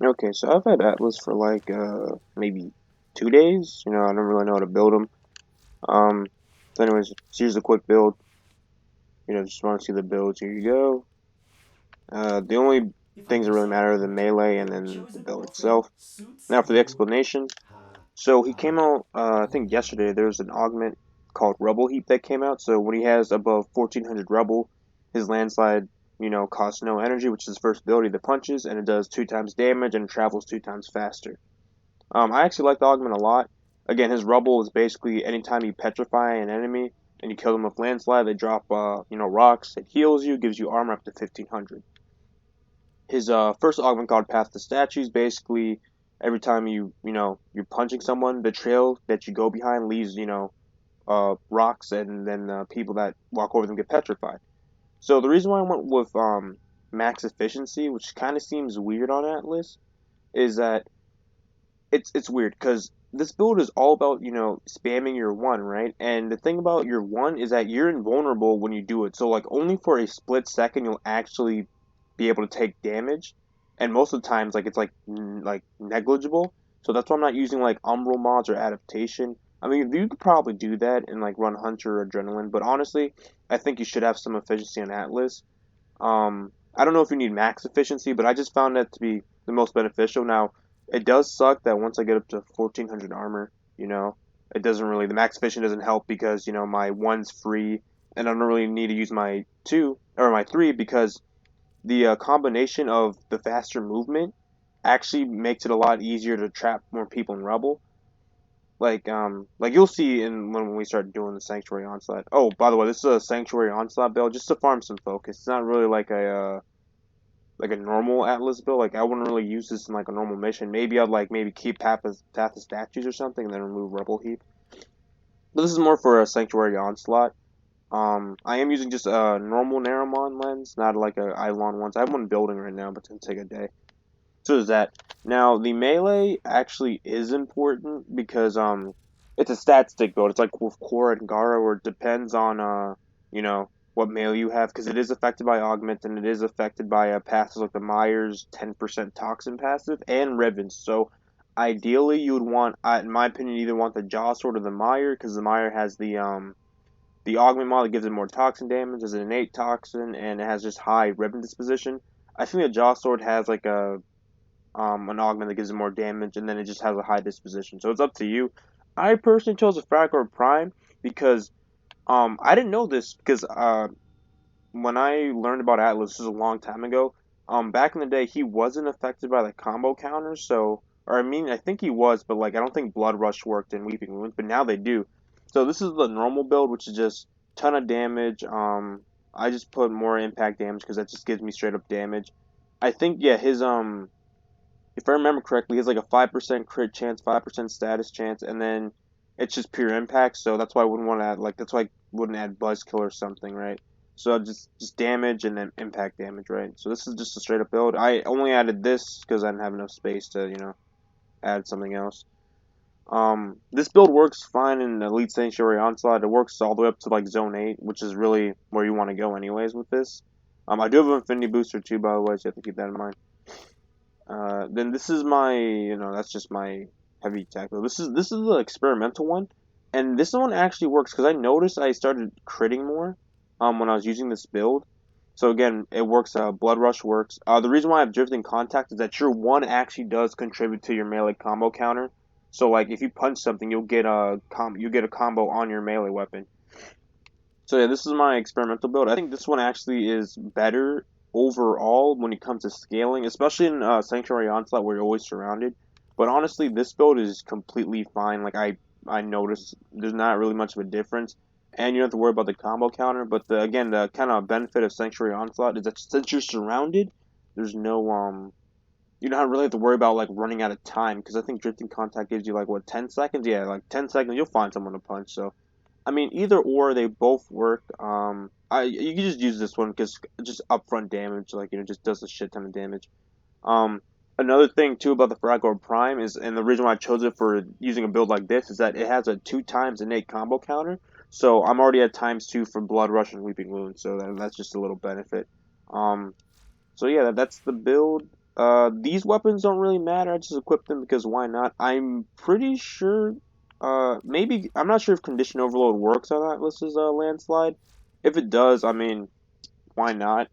Okay, so I've had Atlas for like maybe 2 days. I don't really know how to build them. Um, so anyways, here's a quick build. Just want to see the builds. Here you go. The only If I things that really decide matter are the on melee and your then the chosen build offering itself. suits Now for the you. explanation. Ha So he came ha. out, I think yesterday. There was an augment called Rubble Heap that came out. So when he has above 1400 rubble, his landslide, costs no energy, which is his first ability that punches, and it does 2 times damage and travels 2 times faster. I actually like the augment a lot. Again, his rubble is basically anytime you petrify an enemy and you kill them with landslide, they drop rocks. It heals you, gives you armor up to 1500. His first augment called Path to Statues, basically every time you're punching someone, the trail that you go behind leaves rocks, and then people that walk over them get petrified. So the reason why I went with max efficiency, which kind of seems weird on Atlas, is that it's weird because this build is all about spamming your one, right? And the thing about your one is that you're invulnerable when you do it. So like only for a split second you'll actually be able to take damage, and most of the times like it's like negligible. So that's why I'm not using like umbral mods or adaptation. I mean, you could probably do that and like run hunter or adrenaline, but honestly, I think you should have some efficiency on Atlas. I don't know if you need max efficiency, but I just found that to be the most beneficial. Now, it does suck that once I get up to 1400 armor, it doesn't really, the max efficiency doesn't help because, my one's free, and I don't really need to use my two, or my three, because the combination of the faster movement actually makes it a lot easier to trap more people in Rebel. Like you'll see in when we start doing the Sanctuary Onslaught. Oh, by the way, this is a Sanctuary Onslaught build just to farm some focus. It's not really like a normal Atlas build. Like I wouldn't really use this in like a normal mission. Maybe I'd like maybe keep Path of Statues or something, and then remove Rebel Heap. But this is more for a Sanctuary Onslaught. I am using just a normal Naramon lens, not like a Eidolon ones. I have one building right now, but it's gonna take a day. So there's that. Now the melee actually is important because it's a stat stick build. It's like with Korra and Gara, where it depends on you know what melee you have, because it is affected by augment and it is affected by passives like the Myers 10% toxin passive and Riven. So ideally you would want, in my opinion, either want the Jaw Sword or the Meyer, because the Meyer has the augment mod that gives it more toxin damage as an innate toxin, and it has just high Riven disposition. I think the Jaw Sword has like a an augment that gives it more damage, and then it just has a high disposition. So it's up to you. I personally chose a Fragor Prime because I didn't know this because when I learned about Atlas, this was a long time ago. Back in the day, he wasn't affected by the combo counters, so or I mean, I think he was, but like I don't think Blood Rush worked in Weeping Wounds, but now they do. So this is the normal build, which is just ton of damage. I just put more impact damage because that just gives me straight up damage. I think yeah, his if I remember correctly, he has like a 5% crit chance, 5% status chance, and then it's just pure impact. So that's why I wouldn't want to add that's why I wouldn't add Buzzkill or something, right? So just damage and then impact damage, right? So this is just a straight up build. I only added this because I didn't have enough space to add something else. This build works fine in Elite Sanctuary Onslaught. It works all the way up to like Zone 8, which is really where you want to go anyways with this. I do have an Infinity Booster too, by the way, so you have to keep that in mind. Then this is my, that's just my heavy attack build. This is the experimental one, and this one actually works because I noticed I started critting more, when I was using this build. So again, it works. Blood Rush works. The reason why I have Drifting Contact is that your one actually does contribute to your melee combo counter. So like if you punch something, you get a combo on your melee weapon. So yeah, this is my experimental build. I think this one actually is better overall when it comes to scaling, especially in Sanctuary Onslaught where you're always surrounded. But honestly, this build is completely fine. Like I noticed there's not really much of a difference, and you don't have to worry about the combo counter. But again, the kind of benefit of Sanctuary Onslaught is that since you're surrounded, there's no you don't really have to worry about like running out of time, because I think Drifting Contact gives you like what 10 seconds. Yeah, like 10 seconds, you'll find someone to punch. So I mean, either or, they both work. You can just use this one because just upfront damage, like just does a shit ton of damage. Um, Another thing too about the Fragor Prime is, and the reason why I chose it for using a build like this is that it has a 2 times innate combo counter. So I'm already at times 2 for Blood Rush and Weeping Wound, so that's just a little benefit. Um, so yeah, that's the build. These weapons don't really matter. I just equip them because why not? I'm pretty sure. Maybe I'm not sure if condition overload works on that list as a landslide. If it does, I mean, why not?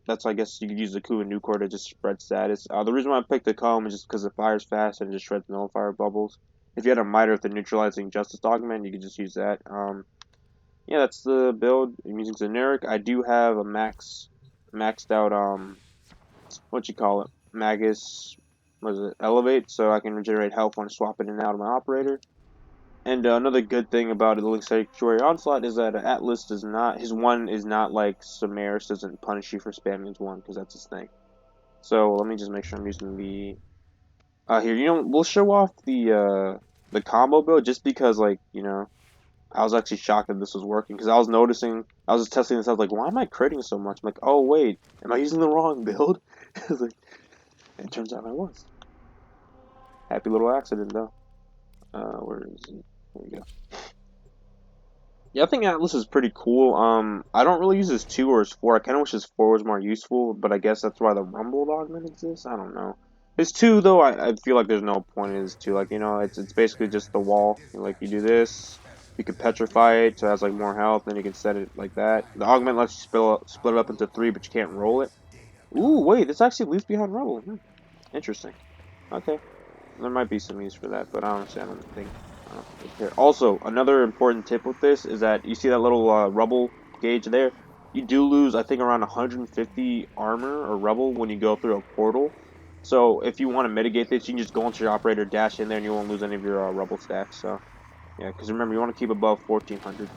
That's I guess you could use the Ku and Nucor to just spread status. The reason why I picked the comb is just because it fires fast and it just shreds nullifier bubbles. If you had a miter with the neutralizing justice augment, you could just use that. Yeah, that's the build. I'm using generic. I do have a maxed out what you call it, Magus, what is it, Elevate, so I can regenerate health when swapping in and out of my operator. And another good thing about the Link Sanctuary Onslaught is that Atlas does not, his one is not like Samaris doesn't punish you for spamming his one, because that's his thing. So let me just make sure I'm using the, here, we'll show off the combo build just because, like, I was actually shocked that this was working, because I was noticing, I was just testing this, I was like, why am I critting so much? I'm like, oh wait, am I using the wrong build? Like, it turns out I was. Happy little accident, though. Where is it? There we go. Yeah, I think Atlas is pretty cool. I don't really use his 2 or his 4. I kind of wish his 4 was more useful, but I guess that's why the Rumble augment exists. I don't know. His 2, though, I feel like there's no point in his 2. Like, it's basically just the wall. Like, you do this, you can petrify it, so it has, like, more health, then you can set it like that. The augment lets you split it up into 3, but you can't roll it. Ooh, wait, this actually leaves behind Rumble. Interesting. Okay. There might be some use for that, but honestly, I don't think care. Also, another important tip with this is that you see that little rubble gauge there? You do lose, I think, around 150 armor or rubble when you go through a portal. So if you want to mitigate this, you can just go into your operator, dash in there, and you won't lose any of your rubble stacks. So, yeah, because remember, you want to keep above 1400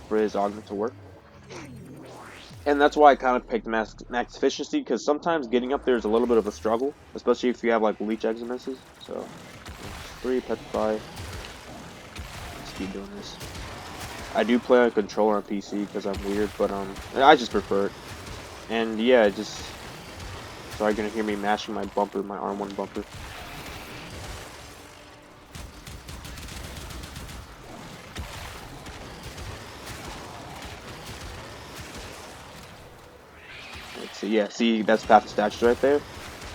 for his augment to work. And that's why I kind of picked max efficiency, because sometimes getting up there is a little bit of a struggle, especially if you have, like, leech exomances. So, 3, petrify. Let's keep doing this. I do play on controller on PC because I'm weird, but I just prefer it. And yeah, just sorry, you're gonna hear me mashing my bumper, my R1 bumper. Let's see, yeah, see, that's Path of Statues right there.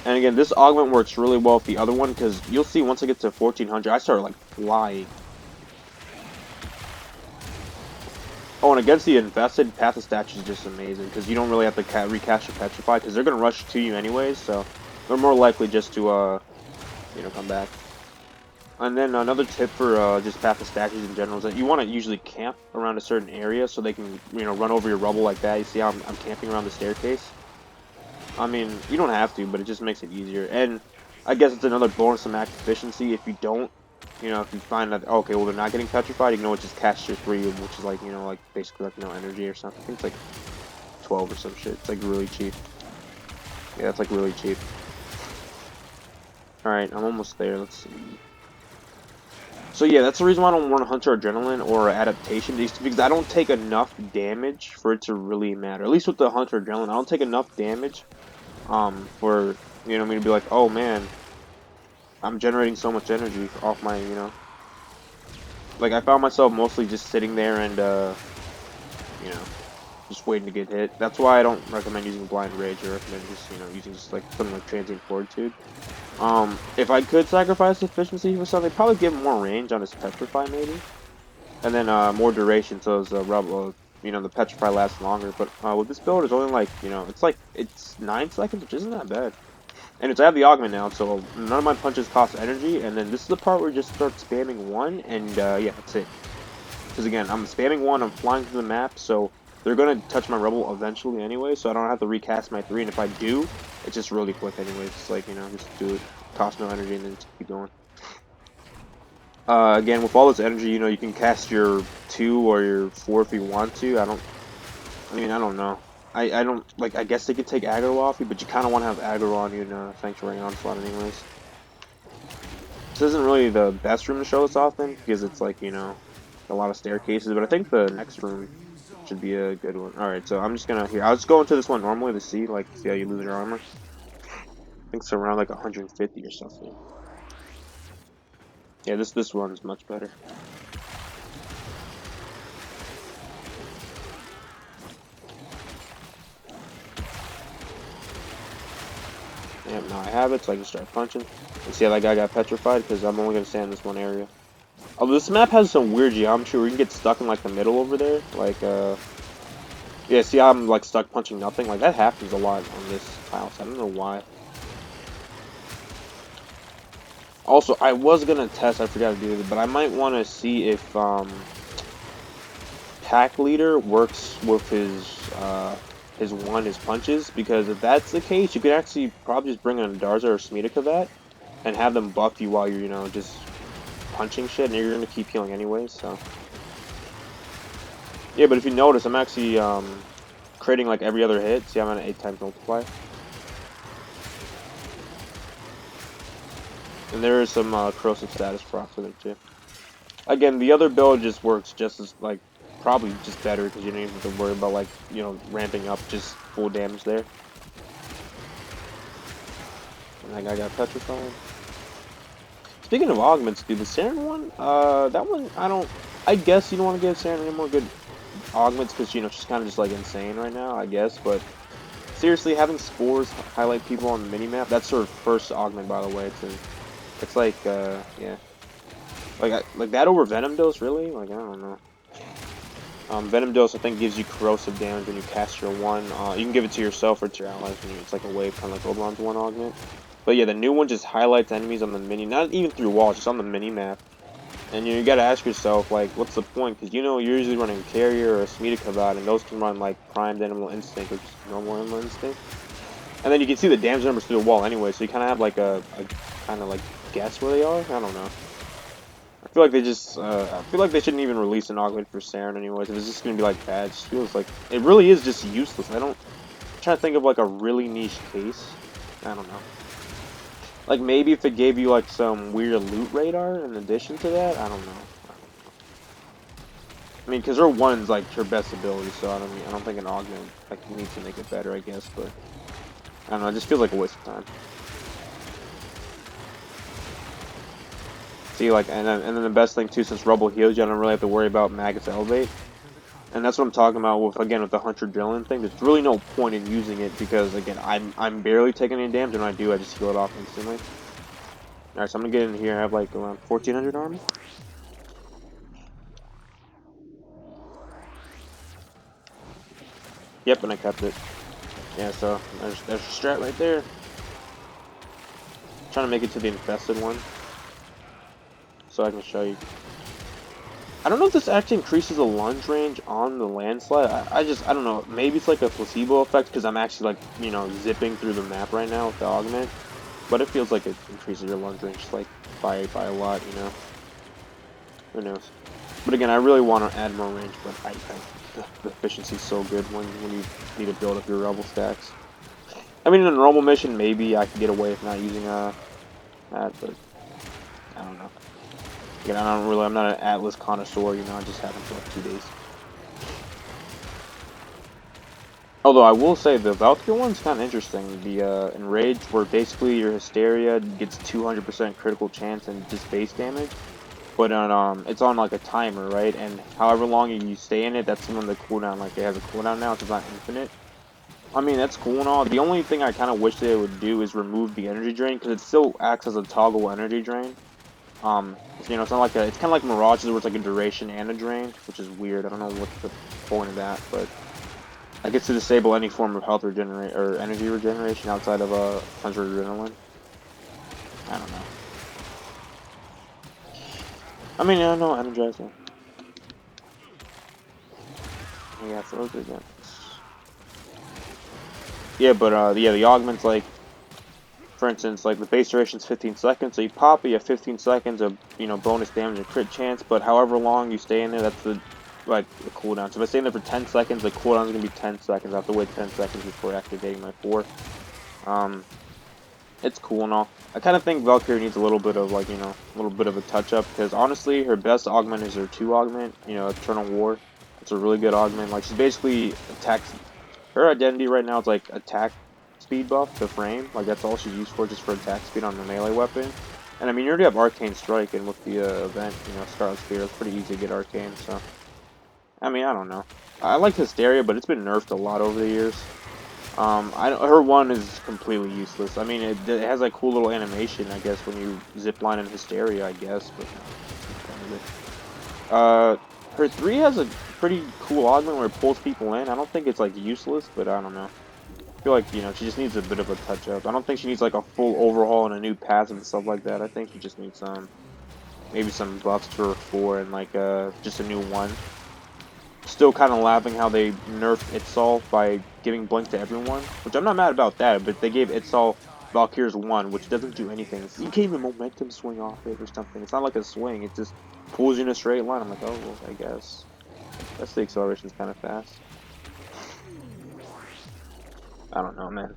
And again, this augment works really well with the other one because you'll see once I get to 1400, I start like flying. Oh, and against the invested, Path of Statues is just amazing because you don't really have to recast your Petrify because they're gonna rush to you anyways, so they're more likely just to come back. And then another tip for just Path of Statues in general is that you want to usually camp around a certain area so they can, run over your rubble like that. You see how I'm camping around the staircase? I mean, you don't have to, but it just makes it easier. And I guess it's another bonus of max efficiency. If you don't, if you find that, okay, well, they're not getting petrified, you can always just cast your 3, which is like, like basically like, energy or something. I think it's like 12 or some shit. It's like really cheap. Yeah, it's like really cheap. Alright, I'm almost there. Let's see. So yeah, that's the reason why I don't want Hunter Adrenaline or Adaptation, because I don't take enough damage for it to really matter. At least with the Hunter Adrenaline, I don't take enough damage for, me to be like, oh man, I'm generating so much energy off my, like I found myself mostly just sitting there and, just waiting to get hit. That's why I don't recommend using Blind Rage. I recommend just, using just like something like Transient Fortitude. If I could sacrifice efficiency for something, probably give him more range on his Petrify maybe. And then more duration so his rubble, the Petrify lasts longer. But with this build, it's only like, it's 9 seconds, which isn't that bad. And I have the augment now, so none of my punches cost energy. And then this is the part where you just start spamming 1, and yeah, that's it. Because again, I'm spamming 1, I'm flying through the map, so they're going to touch my rubble eventually anyway, so I don't have to recast my 3, and if I do, it's just really quick anyways. It's like, just do it, cost no energy, and then just keep going. Again, with all this energy, you can cast your 2 or your 4 if you want to. I don't know. I don't, like, I guess they could take aggro off you, but you kind of want to have aggro on you in Sanctuary Onslaught anyways. This isn't really the best room to show this off in, because it's like, a lot of staircases, but I think the next room should be a good one. Alright, so I'm just gonna, I'll just go into this one normally to see how you lose your armor. I think it's around like 150 or something. Yeah, this one's much better. Yep, now I have it, so I can start punching. And see how that guy got petrified, because I'm only going to stand in this one area. Although this map has some weird geometry where you can get stuck in, like, the middle over there. Like, yeah, see how I'm, like, stuck punching nothing? Like, that happens a lot on this house. I don't know why. Also, I was going to test, I forgot to do it, but I might want to see if, Pack Leader works with his punches, because if that's the case, you could actually probably just bring in Darza or Smita and have them buff you while you're, you know, just punching shit, and you're gonna keep healing anyways, so. Yeah, but if you notice, I'm actually, creating like every other hit. See, I'm at an 8 times multiplier. And there is some, corrosive status procs with it, too. Again, the other build just works just as, like, probably just better, because you don't even have to worry about, like, you know, ramping up just full damage there. And that guy got petrified. Speaking of augments, dude, the Saren one, that one, I guess you don't want to give Saren any more good augments, because, you know, she's kind of just, like, insane right now, I guess, but seriously, having spores highlight people on the minimap, that's her first augment, by the way, it's like, yeah. Like that over Venom Dose, really? Like, I don't know. Venom Dose, I think, gives you corrosive damage when you cast your one. You can give it to yourself or to your allies. It's like a wave, kind of like Oberon's one augment. But yeah, the new one just highlights enemies on the mini, not even through walls, just on the mini map. And you gotta ask yourself, like, what's the point? Because you know you're usually running a Carrier or a Smita Kavat, and those can run like Primed Animal Instinct, which is normal Animal Instinct. And then you can see the damage numbers through the wall anyway, so you kind of have like a kind of like guess where they are. I don't know. I feel like they just, I feel like they shouldn't even release an augment for Saren anyways. If it's just gonna be like bad, it just feels like it really is just useless. I'm trying to think of like a really niche case. I don't know. Like maybe if it gave you like some weird loot radar in addition to that, I don't know. I mean, because her one's like her best ability, so I don't think an augment like needs to make it better, I guess. But I don't know. It just feels like a waste of time. See, like, and then the best thing too, since Rubble heals you, I don't really have to worry about Maggots Elevate. And that's what I'm talking about with, again, with the Hunter Drilling thing. There's really no point in using it because, again, I'm barely taking any damage, and when I do, I just heal it off instantly. Alright, so I'm gonna get in here. I have like around 1400 armor. Yep, and I kept it. Yeah, so there's a strat right there. Trying to make it to the infested one, so I can show you. I don't know if this actually increases the lunge range on the landslide. I don't know. Maybe it's like a placebo effect because I'm actually like, you know, zipping through the map right now with the augment. But it feels like it increases your lunge range like by a lot, you know. Who knows? But again, I really want to add more range, but the efficiency is so good when you need to build up your rebel stacks. I mean, in a normal mission, maybe I could get away with not using that, but I don't know. Again, I'm not an Atlas connoisseur, you know, I just have it for like 2 days. Although I will say the Valkyrie one's kind of interesting. The Enrage, where basically your Hysteria gets 200% critical chance and just base damage, but on it's on like a timer, right? And however long you stay in it, that's when the cooldown, like it has a cooldown now, so it's not infinite. I mean, that's cool and all. The only thing I kind of wish they would do is remove the energy drain, because it still acts as a toggle energy drain. You know, it's not like it's kind of like Mirages, where it's like a duration and a drain, which is weird. I don't know what's the point of that, but I get to disable any form of health regeneration or energy regeneration outside of Hunter Adrenaline. I don't know. I mean, yeah, no Energizer. Yeah, so those are good. Yeah, but yeah, the augments, like, for instance, like the base duration's 15 seconds, so you pop it, you have 15 seconds of, you know, bonus damage and crit chance, but however long you stay in there, that's the cooldown. So if I stay in there for 10 seconds, the cooldown is going to be 10 seconds. I have to wait 10 seconds before activating my 4. It's cool and all. I kind of think Valkyrie needs a little bit of, like, you know, a little bit of a touch-up, because honestly, her best augment is her 2 augment, you know, Eternal War. It's a really good augment. Like, she's basically attacks. Her identity right now is, like, attack speed buff, the frame. Like, that's all she's used for, just for attack speed on the melee weapon. And, I mean, you already have Arcane Strike, and with the event, you know, Scarlet Spear, it's pretty easy to get Arcane, so. I mean, I don't know. I like Hysteria, but it's been nerfed a lot over the years. Her one is completely useless. I mean, it has like cool little animation, I guess, when you zip line in Hysteria, I guess, but no, that's kind of it. Her three has a pretty cool augment where it pulls people in. I don't think it's like useless, but I don't know. I feel like, you know, she just needs a bit of a touch up. I don't think she needs like a full overhaul and a new passive and stuff like that. I think she just needs maybe some buffs to her four and like just a new one. Still kind of laughing how they nerfed Itzal by giving Blink to everyone, which I'm not mad about that, but they gave Itzal Valkyr's 1, which doesn't do anything. You can't even momentum swing off it or something. It's not like a swing, it just pulls you in a straight line. I'm like, oh, well, I guess. That's the acceleration's kind of fast. I don't know, man.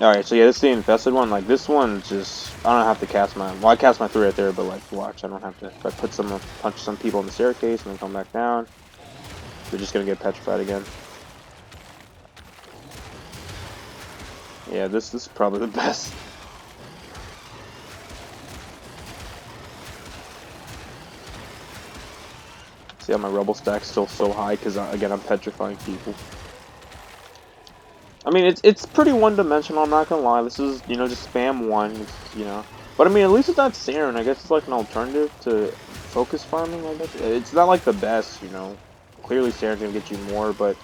Alright, so yeah, this is the infested one. Like, this one just, I don't have to cast my, well, I cast my 3 right there, but like, watch, I don't have to, if I punch some people on the staircase and then come back down, they're just gonna get petrified again. Yeah, this is probably the best. See how my rebel stack's still so high because again I'm petrifying people. I mean it's pretty one-dimensional. I'm not gonna lie. This is just spam one. But I mean at least it's not Saren. I guess it's like an alternative to focus farming. I guess it's not like the best. Clearly Saren's gonna get you more, but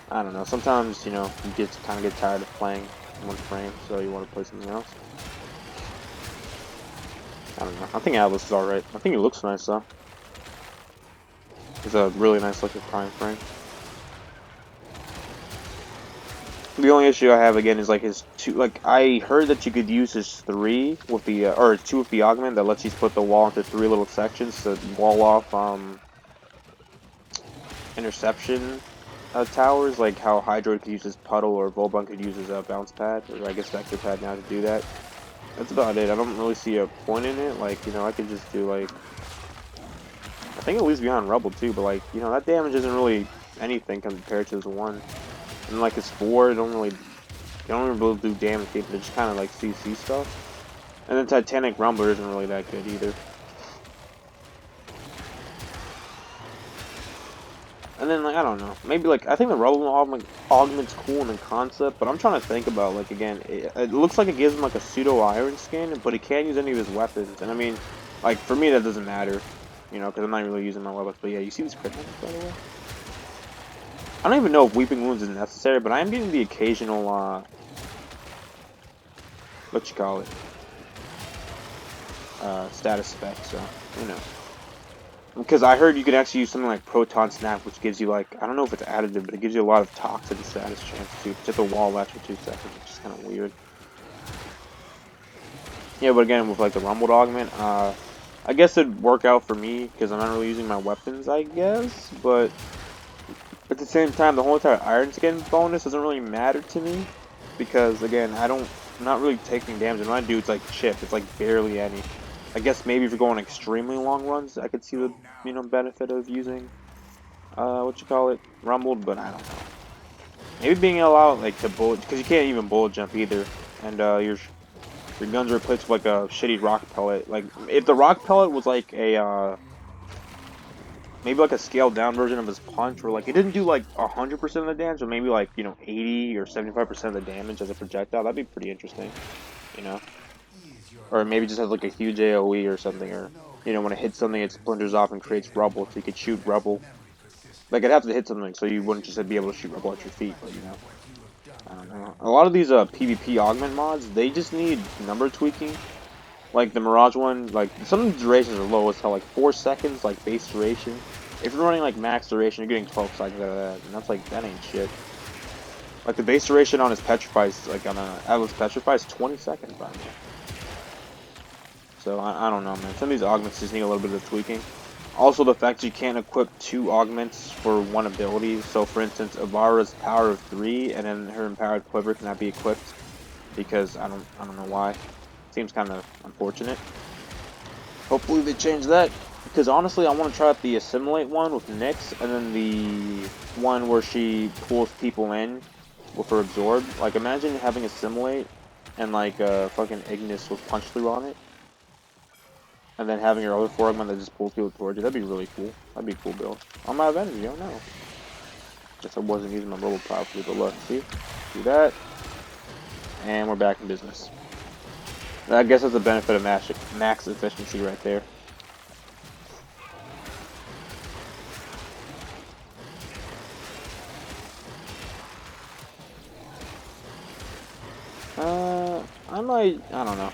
I don't know. Sometimes you kind of get tired of playing one frame, so you want to play something else. I don't know. I think Atlas is alright. I think he looks nice though. It's a really nice looking prime frame. The only issue I have again is like his 2. Like I heard that you could use his 3 with the or 2 with the augment that lets you split the wall into 3 little sections to wall off interception towers, like how Hydroid could use his puddle or Volbun could use his bounce pad, or I guess vector pad now to do that. That's about it. I don't really see a point in it. Like I could just do like I think it leaves behind Rebel too, but like that damage isn't really anything compared to his 1. And like his 4, they don't really do damage, they just kind of like CC stuff. And then Titanic Rumbler isn't really that good either. And then like I don't know, maybe like I think the Rebel augment's cool in the concept, but I'm trying to think about like again, it looks like it gives him like a pseudo iron skin, but he can't use any of his weapons. And I mean, like for me that doesn't matter, because I'm not really using my weapons. But yeah, you see these crit damage by the way? I don't even know if Weeping Wounds is necessary, but I am getting the occasional, what you call it, status effect, so, who knows. Because I heard you could actually use something like Proton Snap, which gives you, like, I don't know if it's additive, but it gives you a lot of toxin status chance, too. Just a wall latch for 2 seconds, which is kind of weird. Yeah, but again, with, like, the Rumbled Augment, I guess it'd work out for me, because I'm not really using my weapons, I guess, but at the same time, the whole entire Iron Skin bonus doesn't really matter to me, because again, I'm not really taking damage, and when I do, it's like chip, it's like barely any. I guess maybe if you're going extremely long runs, I could see the benefit of using Rumbled, but I don't know. Maybe being allowed like to bullet, because you can't even bullet jump either, and your guns are replaced with like a shitty rock pellet. Like if the rock pellet was like a maybe like a scaled down version of his punch, where like it didn't do like 100% of the damage, but maybe like 80 or 75% of the damage as a projectile. That'd be pretty interesting, or maybe just have like a huge AOE or something, or when it hits something, it splinters off and creates rubble, so you could shoot rubble. Like it'd have to hit something, so you wouldn't just be able to shoot rubble at your feet, but I don't know. A lot of these PvP augment mods, they just need number tweaking. Like the Mirage one, like some of the durations are low as hell, like 4 seconds, like base duration. If you're running like max duration, you're getting 12 seconds out of that, and that's like, that ain't shit. Like the base duration on his Petrify, like on Atlas Petrify, is 20 seconds by me. So I don't know, man. Some of these augments just need a little bit of tweaking. Also, the fact that you can't equip 2 augments for 1 ability. So, for instance, Avara's power of 3, and then her empowered quiver cannot be equipped because I don't know why. Seems kind of unfortunate. Hopefully they change that, because honestly I want to try out the Assimilate one with Nyx, and then the one where she pulls people in with her Absorb. Like imagine having Assimilate and like fucking Ignis with Punch Through on it, and then having your other fragment that just pulls people towards you. That'd be really cool. That'd be a cool build. I'm out of energy, I don't know. Guess I wasn't using my bubble properly, but look, see? Do that. And we're back in business. I guess that's the benefit of max efficiency right there. I don't know.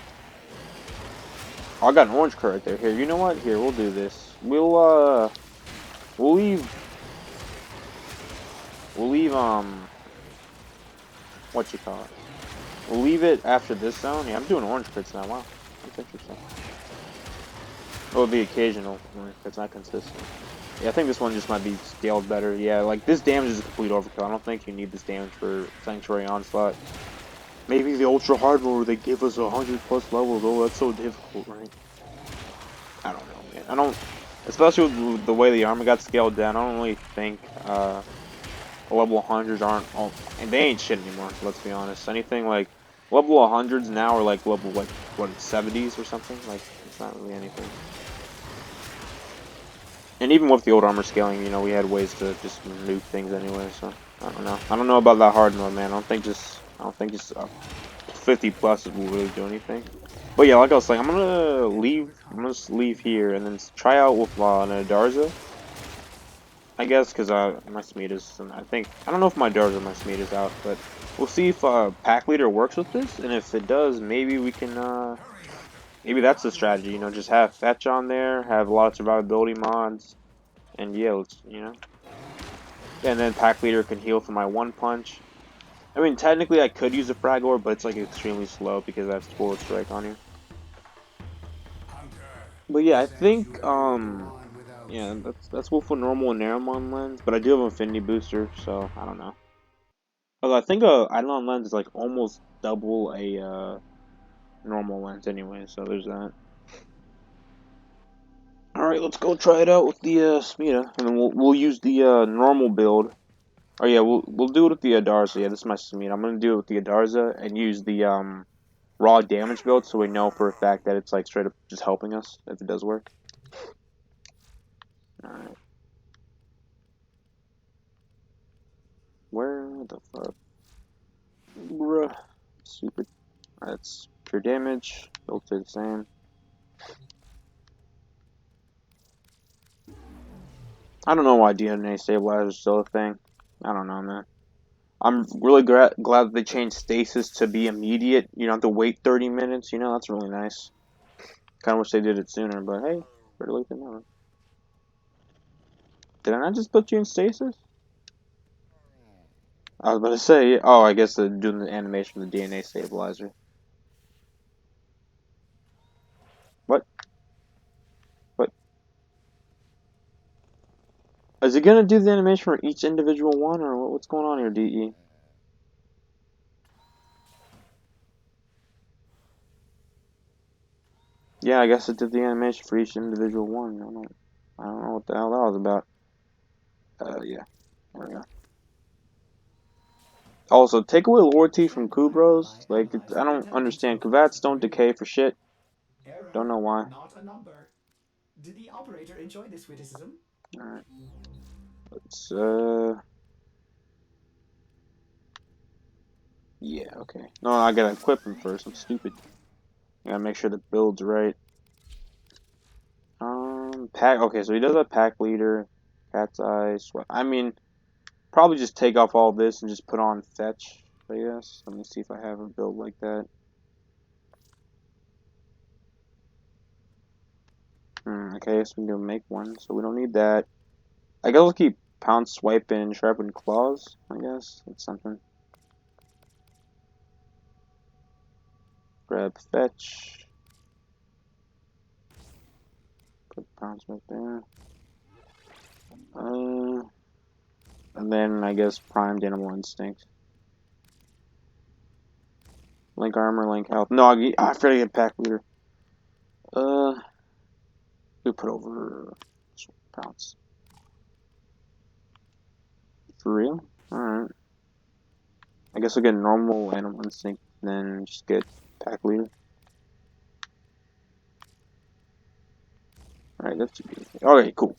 Oh, I got an orange card right there. Here, you know what? Here, we'll do this. We'll leave, what you call it? We'll leave it after this zone. Yeah, I'm doing orange crits now. Wow, that's interesting. Oh, the occasional orange crits, not consistent. Yeah, I think this one just might be scaled better. Yeah, like, this damage is a complete overkill. I don't think you need this damage for Sanctuary Onslaught. Maybe the ultra hard mode where they give us 100+ levels. Oh, that's so difficult, right? I don't know, man. I don't, especially with the way the armor got scaled down. I don't really think level 100s aren't, and they ain't shit anymore. Let's be honest. Anything like level 100s now are like level what 70s or something. Like it's not really anything. And even with the old armor scaling, you know, we had ways to just nuke things anyway. So I don't know. I don't know about that hard mode, man. I don't think just 50+ will really do anything. But yeah, like I was saying, I'm gonna just leave here and then try out with an Adarza, I guess, because my speed is, I don't know if my Adarza or my speed is out, but we'll see if Pack Leader works with this, and if it does, maybe we can, maybe that's the strategy, you know, just have Fetch on there, have a lot of survivability mods, and yeah, and then Pack Leader can heal for my one punch. I mean, technically I could use a Frag Orb, but it's like extremely slow because I have Bullet Strike on here. But yeah, I think yeah, that's Wolf with normal and Naramon lens, but I do have an Affinity booster, so I don't know. Although I think a Eidolon lens is like almost double a normal lens anyway, so there's that. All right, let's go try it out with the Smita, and then we'll use the normal build. Oh yeah, we'll do it with the Adarza. Yeah, this is my Smita. I'm gonna do it with the Adarza and use the raw damage build, so we know for a fact that it's like straight up just helping us if it does work. All right. Where the fuck? Bruh. Stupid. That's pure damage. Both stay the same. I don't know why DNA stabilizer is still a thing. I don't know, man. I'm really glad that they changed stasis to be immediate. You don't have to wait 30 minutes. You know, that's really nice. Kind of wish they did it sooner, but hey, better late than never. Did I not just put you in stasis? I was about to say, oh, I guess they're doing the animation of the DNA stabilizer. What? What? Is it gonna do the animation for each individual one, or what's going on here, DE? Yeah, I guess it did the animation for each individual one. I don't know what the hell that was about. Yeah. There we go. Also, take away loyalty from Kubros. Like, I don't understand. Kavats don't decay for shit. Don't know why. Not a number. Did the operator enjoy this witticism? Alright. Let's, yeah, okay. No, I gotta equip him first. I'm stupid. I gotta make sure the build's right. Pack. Okay, so he does have Pack Leader, Cat's Eye, Sweat. I mean, probably just take off all this and just put on Fetch, I guess. Let me see if I have a build like that. Okay, so we can make one, so we don't need that. I guess we'll keep Pounce, Swipe, and Sharpened Claws, I guess. That's something. Grab Fetch. Put Pounce right there. And then I guess Primed Animal Instinct. Link Armor, Link Health. No, I forgot to get Pack Leader. We put over Pounce. For real? Alright. I guess we'll get normal Animal Instinct, then just get Pack Leader. Alright, that's too beautiful. Okay, cool.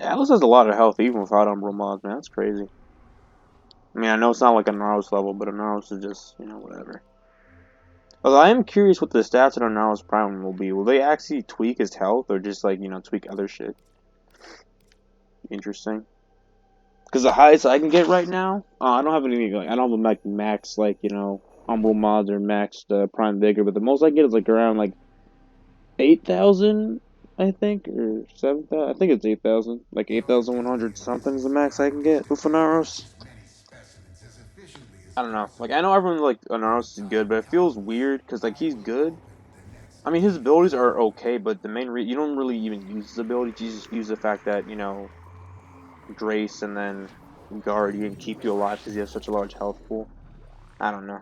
Atlas has a lot of health even without Umbral mods, man. That's crazy. I mean, I know it's not like a Naros level, but a Naros is just, whatever. Although I am curious what the stats on a Naros Prime will be. Will they actually tweak his health or just, like, tweak other shit? Interesting. Because the highest I can get right now, I don't have any, like, I don't have like max, like, Umbral mods or max Prime Vigor, but the most I get is like around like 8,000, I think, or 7,000. I think it's 8,000. Like 8,100 something is the max I can get with Anaros. I don't know. Like, I know everyone, like, Anaros is good, but it feels weird because, like, he's good. I mean, his abilities are okay, but the main you don't really even use his abilities. You just use the fact that, Drace and then Guardian keep you alive because he has such a large health pool. I don't know.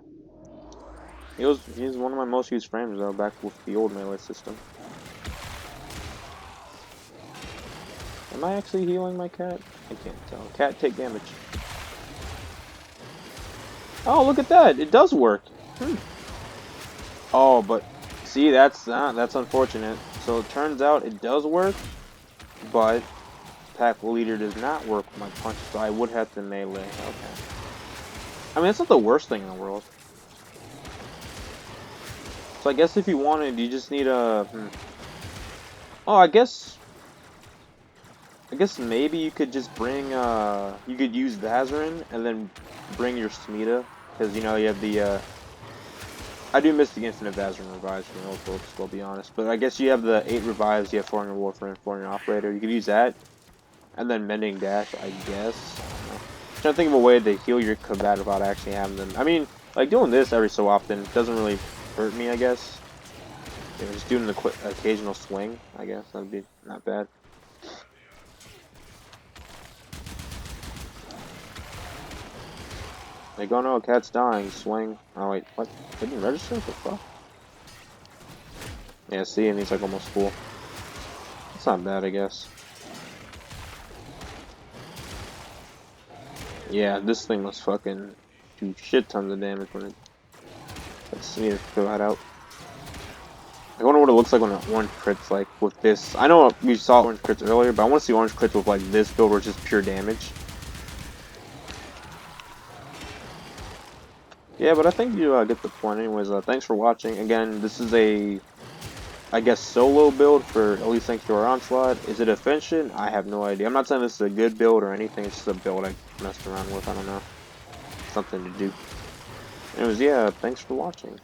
He's one of my most used frames though, back with the old melee system. Am I actually healing my cat? I can't tell. Cat, take damage. Oh, look at that! It does work. Oh, but see, that's unfortunate. So it turns out it does work, but pack leader does not work with my punches, so I would have to melee. Okay. I mean, it's not the worst thing in the world. So I guess if you wanted, you just need a. Oh, I guess maybe you could just bring. You could use Vazarin and then bring your Smita, because you have the. I do miss the infinite Vazarin revives from the old folks, I'll be honest. But I guess you have the 8 revives, you have 4 in your Warfare and 4 in your Operator. You could use that, and then Mending Dash, I guess. I don't know. I'm trying to think of a way to heal your combat without actually having them. I mean, like doing this every so often doesn't really hurt me, I guess. Just doing the occasional swing, I guess, that'd be not bad. Like, oh no, cat's dying, swing. Oh wait, what? Didn't register? What the fuck? Yeah, see, and he's like almost full. It's not bad, I guess. Yeah, this thing must fucking do shit tons of damage when it. Let's need to fill that out. I wonder what it looks like when an orange crit's like with this. I know we saw orange crits earlier, but I want to see orange crits with like this build where it's just pure damage. Yeah, but I think you get the point. Anyways, thanks for watching. Again, this is a, I guess, solo build for at least thanks to our Onslaught. Is it efficient? I have no idea. I'm not saying this is a good build or anything. It's just a build I messed around with. I don't know. Something to do. Anyways, yeah, thanks for watching.